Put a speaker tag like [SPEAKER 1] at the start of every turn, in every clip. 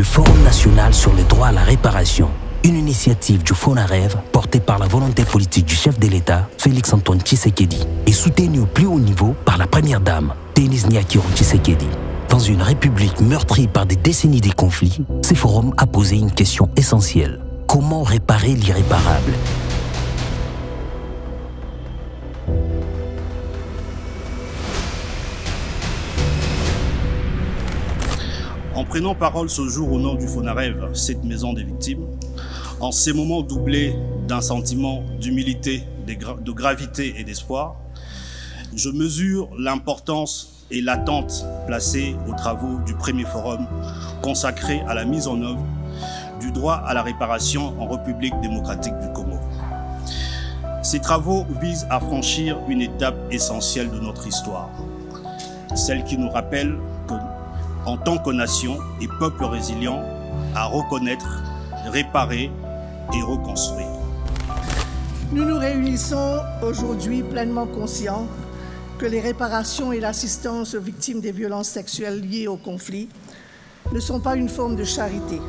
[SPEAKER 1] le Forum national sur les droits à la réparation, une initiative du FONAREV portée par la volonté politique du chef de l'État, Félix-Antoine Tshisekedi, et soutenue au plus haut niveau par la première dame, Denyse Nyakiro Tshisekedi. Dans une république meurtrie par des décennies de conflits, ce forum a posé une question essentielle. Comment réparer l'irréparable?
[SPEAKER 2] En prenant parole ce jour au nom du FONAREV, cette maison des victimes, en ces moments doublés d'un sentiment d'humilité, de gravité et d'espoir, je mesure l'importance et l'attente placée aux travaux du premier forum consacré à la mise en œuvre du droit à la réparation en République démocratique du Congo. Ces travaux visent à franchir une étape essentielle de notre histoire, celle qui nous rappelle que, en tant que nation et peuple résilient, à reconnaître, réparer et reconstruire.
[SPEAKER 3] Nous nous réunissons aujourd'hui pleinement conscients que les réparations et l'assistance aux victimes des violences sexuelles liées au conflit ne sont pas une forme de charité,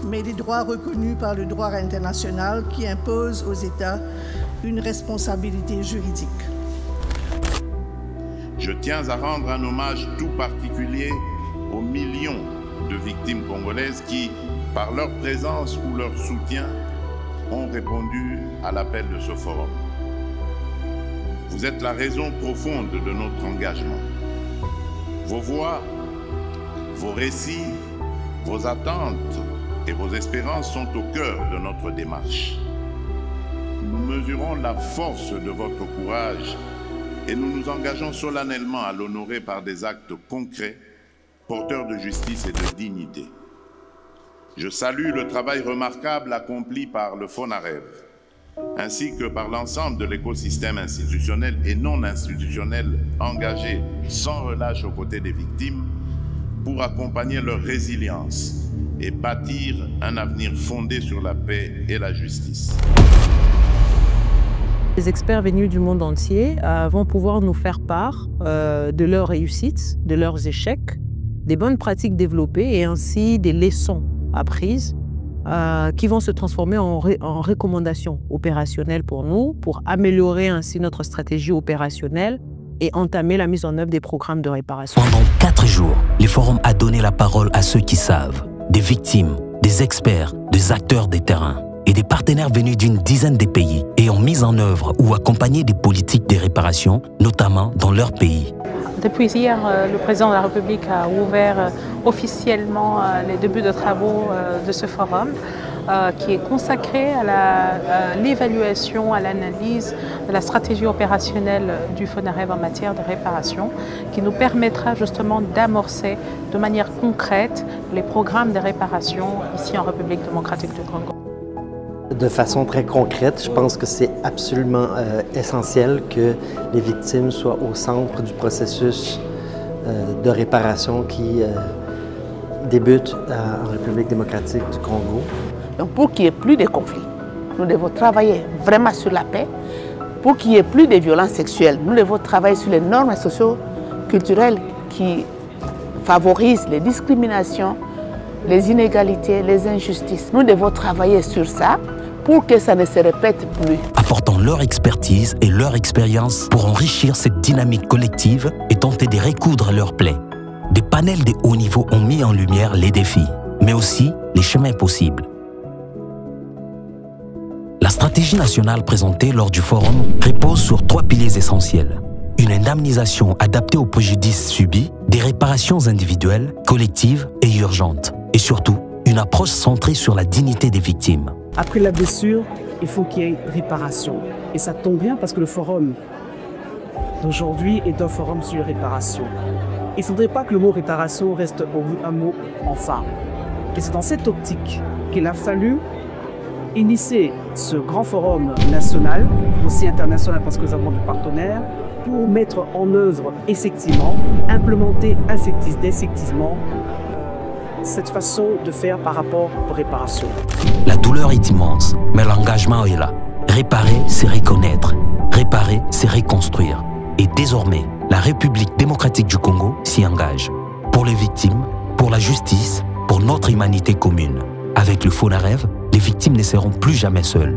[SPEAKER 3] mais des droits reconnus par le droit international qui impose aux États une responsabilité juridique.
[SPEAKER 4] Je tiens à rendre un hommage tout particulier aux millions de victimes congolaises qui, par leur présence ou leur soutien, ont répondu à l'appel de ce forum. Vous êtes la raison profonde de notre engagement. Vos voix, vos récits, vos attentes et vos espérances sont au cœur de notre démarche. Nous mesurons la force de votre courage et nous nous engageons solennellement à l'honorer par des actes concrets, porteurs de justice et de dignité. Je salue le travail remarquable accompli par le FONAREV, ainsi que par l'ensemble de l'écosystème institutionnel et non institutionnel engagé sans relâche aux côtés des victimes pour accompagner leur résilience et bâtir un avenir fondé sur la paix et la justice.
[SPEAKER 5] Les experts venus du monde entier vont pouvoir nous faire part de leurs réussites, de leurs échecs, des bonnes pratiques développées et ainsi des leçons apprises qui vont se transformer en recommandations opérationnelles pour nous, pour améliorer ainsi notre stratégie opérationnelle et entamer la mise en œuvre des programmes de réparation.
[SPEAKER 1] Pendant 4 jours, le forum a donné la parole à ceux qui savent, des victimes, des experts, des acteurs des terrains et des partenaires venus d'une dizaine de pays et ont mis en œuvre ou accompagné des politiques de réparation, notamment dans leur pays.
[SPEAKER 6] Depuis hier, le président de la République a ouvert officiellement les débuts de travaux de ce forum qui est consacré à l'évaluation, à l'analyse de la stratégie opérationnelle du FONAREV en matière de réparation qui nous permettra justement d'amorcer de manière concrète les programmes de réparation ici en République démocratique du Congo.
[SPEAKER 7] De façon très concrète, je pense que c'est absolument essentiel que les victimes soient au centre du processus de réparation qui débute en République démocratique du Congo.
[SPEAKER 8] Donc pour qu'il n'y ait plus de conflits, nous devons travailler vraiment sur la paix. Pour qu'il n'y ait plus de violences sexuelles, nous devons travailler sur les normes socio-culturelles qui favorisent les discriminations, les inégalités, les injustices. Nous devons travailler sur ça pour que ça ne se répète plus.
[SPEAKER 1] Apportant leur expertise et leur expérience pour enrichir cette dynamique collective et tenter de recoudre leurs plaies. Des panels de haut niveau ont mis en lumière les défis, mais aussi les chemins possibles. La stratégie nationale présentée lors du forum repose sur 3 piliers essentiels. Une indemnisation adaptée aux préjudices subis, des réparations individuelles, collectives et urgentes. Et surtout, une approche centrée sur la dignité des victimes.
[SPEAKER 9] Après la blessure, il faut qu'il y ait réparation. Et ça tombe bien parce que le forum d'aujourd'hui est un forum sur réparation. Il ne faudrait pas que le mot réparation reste un mot enfin. Et c'est dans cette optique qu'il a fallu initier ce grand forum national, aussi international parce que nous avons des partenaires, pour mettre en œuvre effectivement, implémenter effectivement cette façon de faire par rapport aux réparations.
[SPEAKER 1] La douleur est immense, mais l'engagement est là. Réparer, c'est reconnaître. Réparer, c'est reconstruire. Et désormais, la République démocratique du Congo s'y engage. Pour les victimes, pour la justice, pour pour notre humanité commune. Avec le FONAREV, les victimes ne seront plus jamais seules.